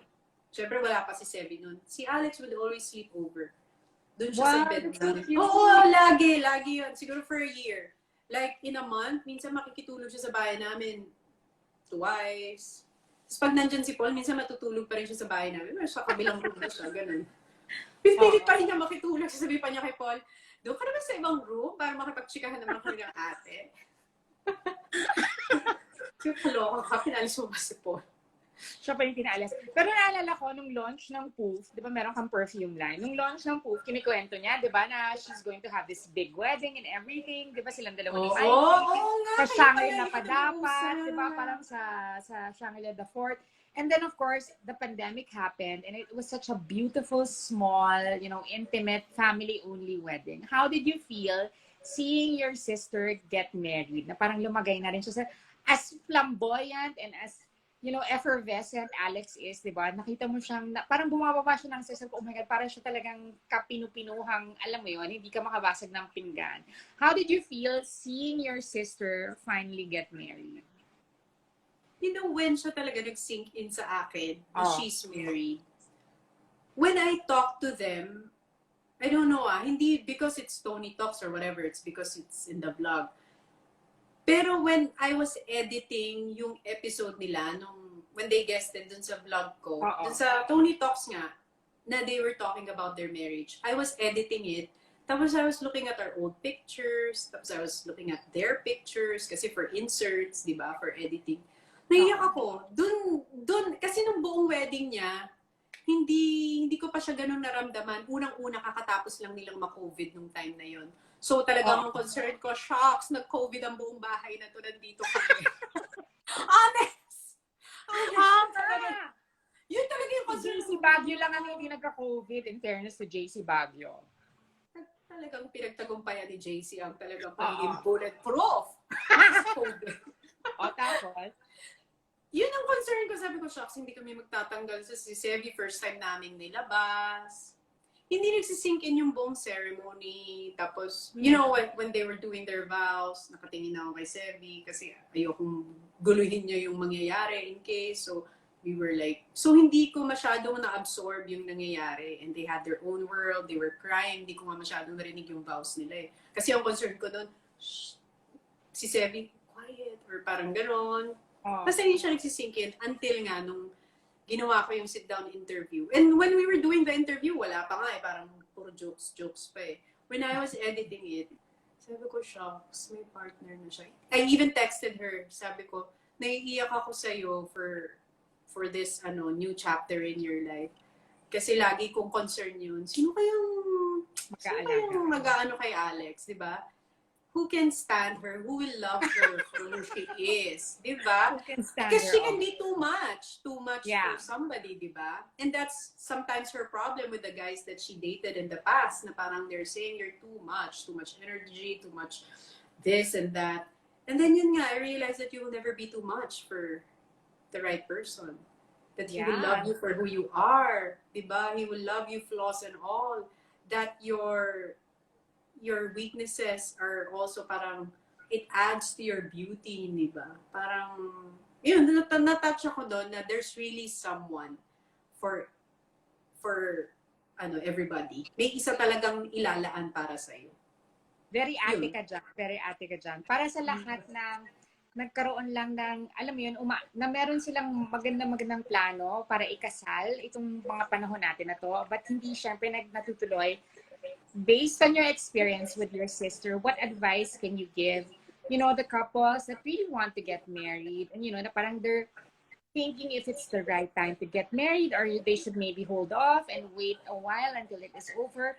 Siyempre, wala pa si Sebi nun. Si Alex would always sleep over. Doon siya sa Wow, bed that's so namin. cute. Oo, lagi yun. Siguro for a year. Like, in a month, minsan makikitulog siya sa bahay namin twice. Tapos pag nandyan si Paul, minsan matutulog pa rin siya sa bahay namin. Pero sa kabilang room na siya, ganun. Pipilit pa rin niya makitulog. Sasabi pa niya kay Paul, doon ka naman sa ibang room para makipagchikahan naman kami ng ate. Yung kaloka ka, pinalis mo ba si Paul? Siya pa yung pinaalis. Pero naalala ko, nung launch ng Poof, di ba meron kang perfume line? Nung launch ng Poof, kinikwento niya, di ba, na she's going to have this big wedding and everything. Di ba silang dalawa ni Mikey? Oo nga. Sa Shangri-La pa dapat, di ba? Parang sa Shangri-La the Fort. And then, of course, the pandemic happened and it was such a beautiful, small, intimate, family-only wedding. How did you feel seeing your sister get married? Na parang lumagay na rin siya sa, as flamboyant and as effervescent Alex is, di ba? Nakita mo siyang, parang bumababa siya ng sister ko, oh my God, parang siya talagang kapinupinuhang, alam mo yun, hindi ka makabasag ng pinggan. How did you feel seeing your sister finally get married? You know, when siya talaga nag-sink in sa akin, she's married. When I talk to them, I don't know hindi because it's Toni Talks or whatever, it's because it's in the vlog. Pero when I was editing yung episode nila, when they guested dun sa vlog ko, dun sa Toni Talks nga, na they were talking about their marriage, I was editing it, tapos I was looking at our old pictures, tapos I was looking at their pictures, kasi for inserts, di ba, for editing. Naiyak ako. Dun, kasi nung buong wedding niya, hindi ko pa siya ganun naramdaman. Unang-una, kakatapos lang nilang ma-COVID nung time na yon. So talagang ang concern ko, shocks, nag-COVID ang buong bahay na to, nandito kami. Honest! Yun talaga yung concern. JC Baguio lang ang hindi nagka-COVID in fairness to JC Baguio. Talagang pinagtagumpayan ni JC ang talagang pagiging bulletproof. Tapos? Yun ang concern ko. Sabi ko, shocks, hindi kami magtatanggal sa si Sevi. First time naming nilabas. Hindi nagsisink in yung buong ceremony. Tapos, when they were doing their vows, nakatingin ako kay Sevi kasi ayokong guluhin niya yung mangyayari in case. So, we were like, so hindi ko masyadong na-absorb yung nangyayari. And they had their own world, they were crying. Hindi ko nga masyadong narinig yung vows nila eh. Kasi ang concern ko doon, si Sevi, quiet, or parang ganon. Kasi hindi siya nagsisink in until nga nung ginawa ko yung sit-down interview. And when we were doing the interview, wala pa nga eh. Parang puro jokes pa eh. When I was editing it, sabi ko, shocks, may partner na siya. I even texted her. Sabi ko, naiiyak ako sa'yo for this new chapter in your life. Kasi lagi kong concern yun. Sino kayang mag-aano kay Alex, di ba? Who can stand her? Who will love her for who she is? Diba? Because she can be too much for somebody, diba? And that's sometimes her problem with the guys that she dated in the past, na parang they're saying you're too much energy, too much this and that. And then yun nga, I realized that you will never be too much for the right person. That he will love you for who you are, diba? He will love you flaws and all. That your weaknesses are also parang, it adds to your beauty, di ba? Parang, yun, natouch ako doon na there's really someone for everybody. May isa talagang ilalaan para sa'yo. Very ate ka dyan. Para sa lahat ng nagkaroon lang ng, alam mo yun, na meron silang magandang plano para ikasal itong mga panahon natin na to, but hindi syempre natutuloy. Based on your experience with your sister, what advice can you give, the couples that really want to get married and, na parang they're thinking if it's the right time to get married or they should maybe hold off and wait a while until it is over.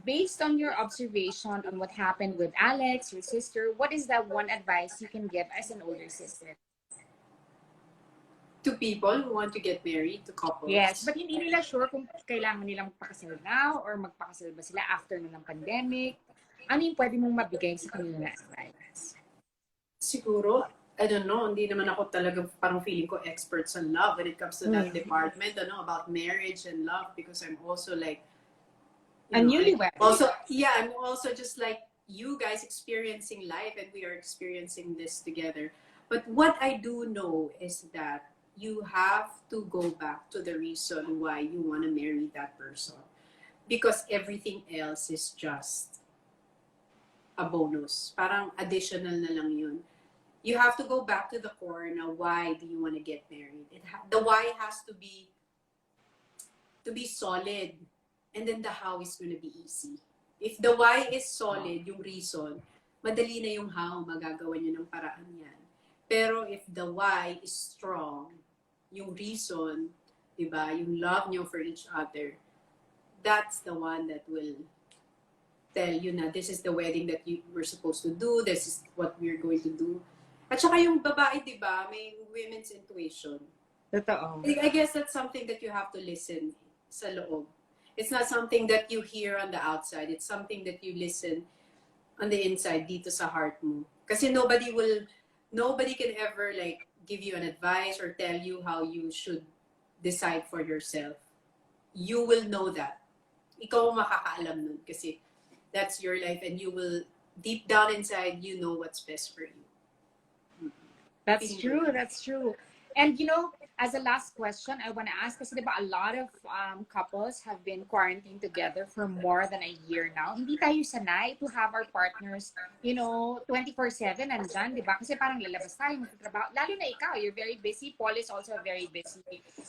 Based on your observation on what happened with Alex, your sister, what is that one advice you can give as an older sister? To people who want to get married, to couples. Yes, but hindi nila sure kung kailangan nilang magpakasal now or magpakasal ba sila after ng pandemic. Ano yung pwede mong mabigay sa kanila na advice? Siguro, I don't know, hindi naman ako talaga parang feeling ko expert sa love when it comes to that department, about marriage and love, because I'm also like, a newlywed. I'm also just like you guys experiencing life and we are experiencing this together. But what I do know is that you have to go back to the reason why you want to marry that person. Because everything else is just a bonus. Parang additional na lang yun. You have to go back to the core na why do you want to get married. The why has to be solid, and then the how is going to be easy. If the why is solid, yung reason, madali na yung how, magagawa nyo ng paraan yan. Pero if the why is strong, yung reason, diba, yung love nyo for each other, that's the one that will tell you na this is the wedding that you were supposed to do, this is what we're going to do. At saka yung babae, diba, may women's intuition. Totoo. I guess that's something that you have to listen sa loob. It's not something that you hear on the outside. It's something that you listen on the inside, dito sa heart mo. Kasi nobody can ever like give you an advice or tell you how you should decide for yourself. You will know that. Ikaw ang makakaalam nun kasi that's your life, and you will, deep down inside, you know what's best for you. That's true. That's true. And you know, as a last question, I want to ask, kasi diba, a lot of couples have been quarantined together for more than a year now. Hindi tayo sanay to have our partners, you know, 24/7 nandyan, diba? Kasi parang lalabas tayo, magtatrabaho. Lalo na ikaw, you're very busy. Paul is also a very busy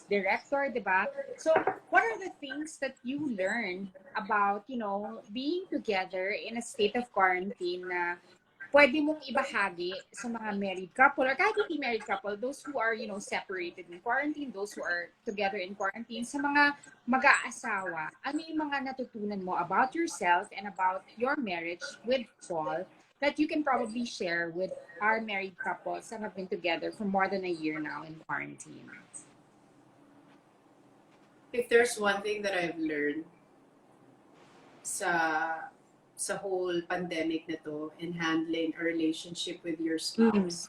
director, diba? So, what are the things that you learn about, you know, being together in a state of quarantine na pwede mong ibahagi sa mga married couple or kahit hindi married couple, those who are, you know, separated in quarantine, those who are together in quarantine, sa mga mag-aasawa, ano yung mga natutunan mo about yourself and about your marriage with Paul that you can probably share with our married couples that have been together for more than a year now in quarantine? If there's one thing that I've learned sa whole pandemic na to and handling a relationship with your spouse,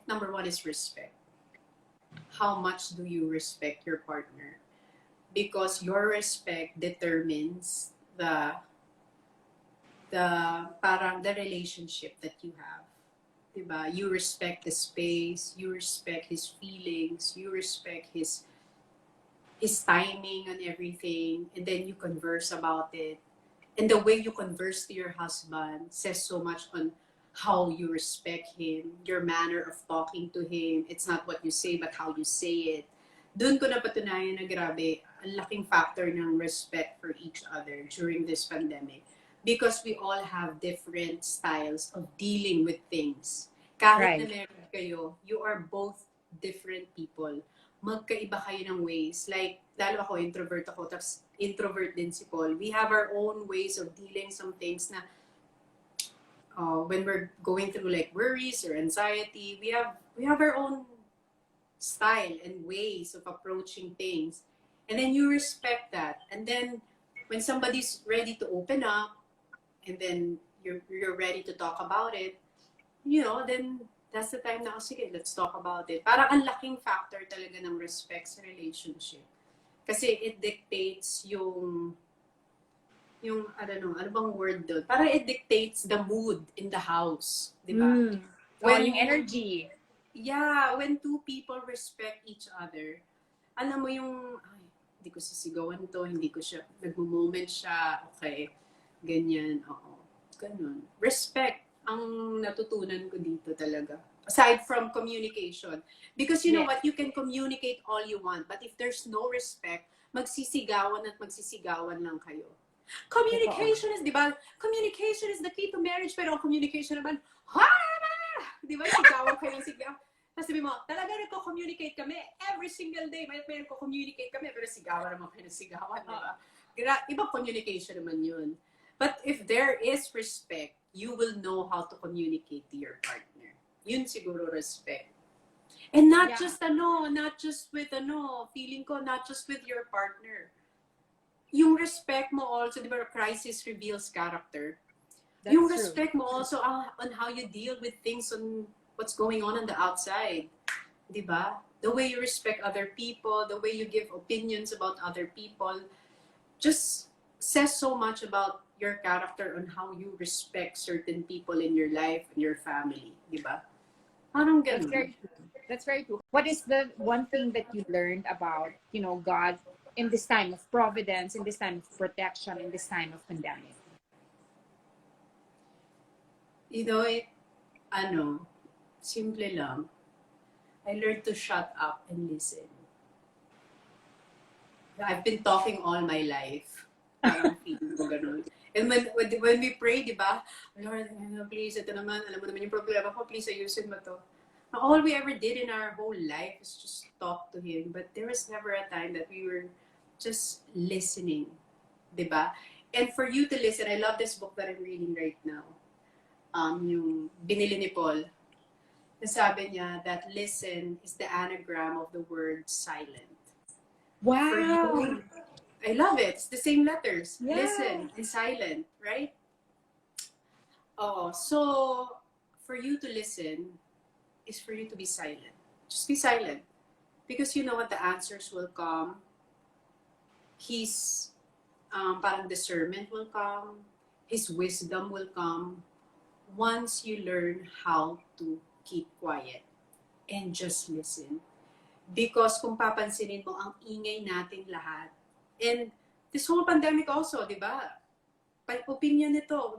number one is respect. How much do you respect your partner? Because your respect determines the relationship that you have. Diba? You respect the space, you respect his feelings, you respect his timing and everything, and then you converse about it. And the way you converse to your husband says so much on how you respect him, your manner of talking to him. It's not what you say, but how you say it. Doon ko napatunayan na grabe, ang laking factor ng respect for each other during this pandemic. Because we all have different styles of dealing with things. Kahit na married kayo, you are both different people. Magkaiba kayo ng ways. Like, lalo ako, introvert ako, tapos introvert din si Paul. We have our own ways of dealing some things na when we're going through like worries or anxiety, we have our own style and ways of approaching things. And then you respect that. And then when somebody's ready to open up, and then you're ready to talk about it, you know, then that's the time na, sige, let's talk about it. Parang ang laking factor talaga ng respect sa relationship. Kasi it dictates yung I don't know, ano bang word doon? Parang it dictates the mood in the house. Di ba? Yung energy. Yeah, when two people respect each other, alam mo yung, ay, hindi ko sisigawan to, hindi ko siya, nagmo-moment siya, okay, ganyan, oo. Ganun. Respect ang natutunan ko dito talaga. Aside from communication. Because you know what, you can communicate all you want, but if there's no respect, magsisigawan at magsisigawan lang kayo. Communication is, di ba? Communication is the key to marriage, pero ang communication naman, ha! Di ba? Sigawan kayo ng sigaw. Tapos sabi mo, talaga nagko-communicate kami every single day. May nagko-communicate kami, pero sigawan naman kayo ng sigawan, di ba? Ibang communication naman yun. But if there is respect, you will know how to communicate to your partner. Yun siguro respect. And not just with feeling ko, not just with your partner. Yung respect mo also, di ba, crisis reveals character. That's yung true. respect mo also on how you deal with things, on what's going on the outside. Di ba? The way you respect other people, the way you give opinions about other people, just says so much about your character on how you respect certain people in your life and your family, di ba? Parang That's ganun. very true. That's very true. What is the one thing that you learned about, God in this time of providence, in this time of protection, in this time of pandemic? You know, ano, simple lang. I learned to shut up and listen. I've been talking all my life. Parang feeling ko ganun. And when we pray, di ba? Lord, please, ito naman, alam mo naman yung problema ko, please ayusin mo to. All we ever did in our whole life is just talk to Him. But there was never a time that we were just listening. Di ba? And for you to listen, I love this book that I'm reading right now. Yung binili ni Paul. Nasabi niya that listen is the anagram of the word silent. For Wow. you, I love it. It's the same letters. Yeah. Listen and silent, right? Oh, so for you to listen is for you to be silent. Just be silent. Because you know what, the answers will come. His parang discernment will come. His wisdom will come once you learn how to keep quiet and just listen. Because kung papansinin mo, ang ingay nating lahat. And this whole pandemic also, di ba? Opinion nito,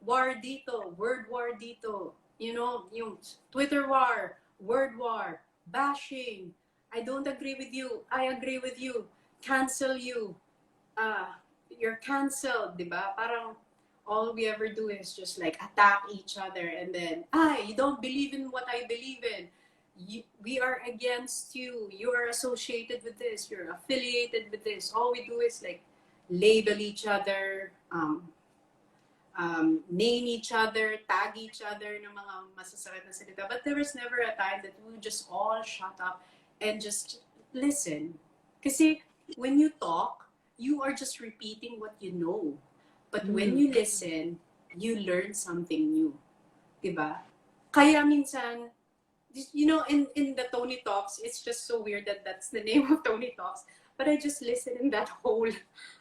war dito, word war dito. You know, yung Twitter war, word war, bashing. I don't agree with you. I agree with you. Cancel you. You're canceled, di ba? Parang all we ever do is just like attack each other and then, you don't believe in what I believe in. We are against you. You are associated with this. You're affiliated with this. All we do is like label each other, name each other, tag each other ng mga masasakit na salita. But there was never a time that we would just all shut up and just listen. Kasi when you talk, you are just repeating what you know. But when you listen, you learn something new. Diba? Kaya minsan, you know, in the Toni Talks, it's just so weird that that's the name of Toni Talks. But I just listen in that whole...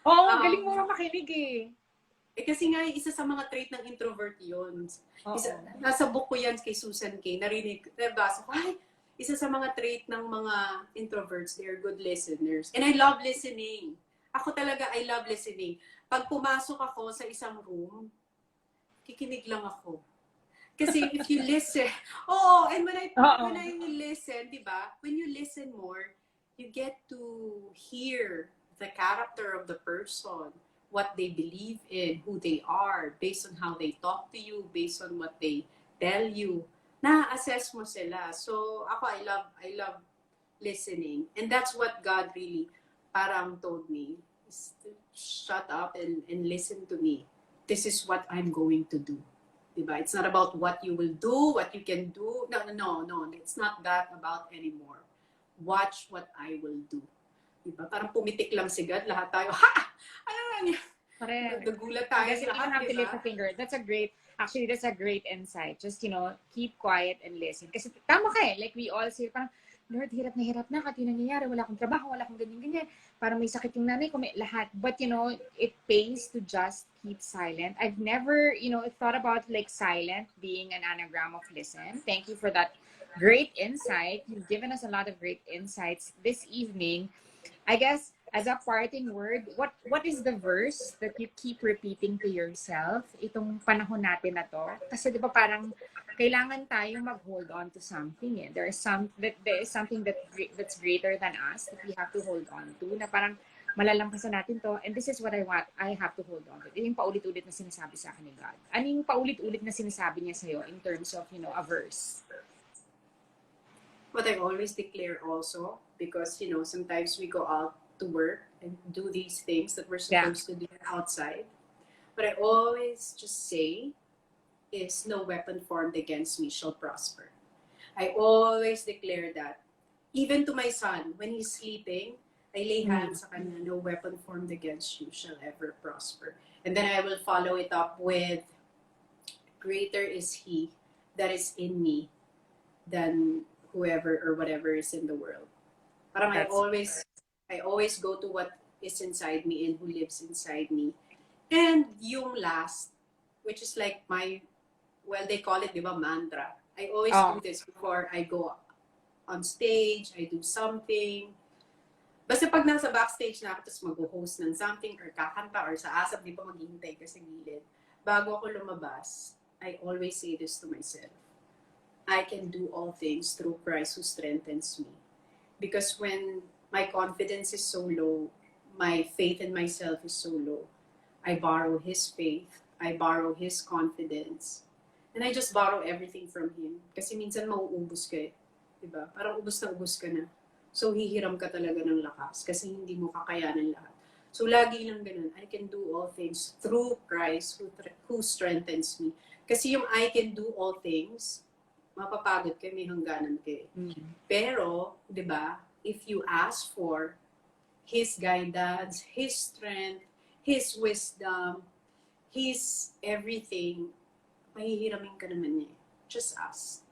Galing mo makinig eh. Kasi nga, isa sa mga trait ng introvert yun. Nasa book ko yan kay Susan K. Narinig, nabasa ko, isa sa mga trait ng mga introverts, they're good listeners. And I love listening. Ako talaga, I love listening. Pag pumasok ako sa isang room, kikinig lang ako. Kasi if you listen, and when I listen, di ba? When you listen more, you get to hear the character of the person, what they believe in, who they are, based on how they talk to you, based on what they tell you. Na-assess mo sila. So ako, I love listening. And that's what God really parang told me, is to shut up and listen to me. This is what I'm going to do. Diba? It's not about what you will do, what you can do. No. It's not that about anymore. Watch what I will do. Diba? Parang pumitik lang si God, lahat tayo, ano lang yan? Correct. Nagulat tayo Yes, lahat, you have to diba? lift a finger. That's a great insight. Just, keep quiet and listen. Kasi tama ka eh. Like we all say, parang, Lord, hirap na kasi nangyayari. Wala akong trabaho, wala akong ganyan. Parang may sakit yung nanay ko, may lahat. But, it pays to just keep silent. I've never, thought about like silent being an anagram of listen. Thank you for that great insight. You've given us a lot of great insights this evening. I guess, as a parting word, what is the verse that you keep repeating to yourself itong panahon natin na to? Kasi di ba parang kailangan tayong mag-hold on to something eh. There is something that's greater than us that we have to hold on to, na parang malalampasan natin to, and this is what I have to hold on to. Yung paulit-ulit na sinasabi sa akin ni God. Ano yung paulit-ulit na sinasabi niya sa'yo in terms of, a verse? What I always declare also, because, sometimes we go out to work and do these things that we're supposed to do outside. What I always just say is, no weapon formed against me shall prosper. I always declare that. Even to my son, when he's sleeping, I lay hands sa kanya, no weapon formed against you shall ever prosper. And then I will follow it up with, greater is he that is in me than whoever or whatever is in the world. Parang I always go to what is inside me and who lives inside me. And yung last, which is like they call it, di ba, mantra. I always do this before I go on stage, I do something. Basta pag nasa backstage na ako, tapos mag-host ng something, or kakanta, or sa asap, di ba maghihintay ka sa gilid. Bago ako lumabas, I always say this to myself. I can do all things through Christ who strengthens me. Because when my confidence is so low, my faith in myself is so low, I borrow His faith, I borrow His confidence, and I just borrow everything from Him. Kasi minsan mauubos ka eh. Diba? Parang ubos ka na. So, hihiram ka talaga ng lakas kasi hindi mo kakayanan lahat. So, lagi lang ganun. I can do all things through Christ who strengthens me. Kasi yung I can do all things, mapapagod ka, may hangganan ka. Pero, di ba, if you ask for His guidance, His strength, His wisdom, His everything, mahihiramin ka naman niya. Just ask.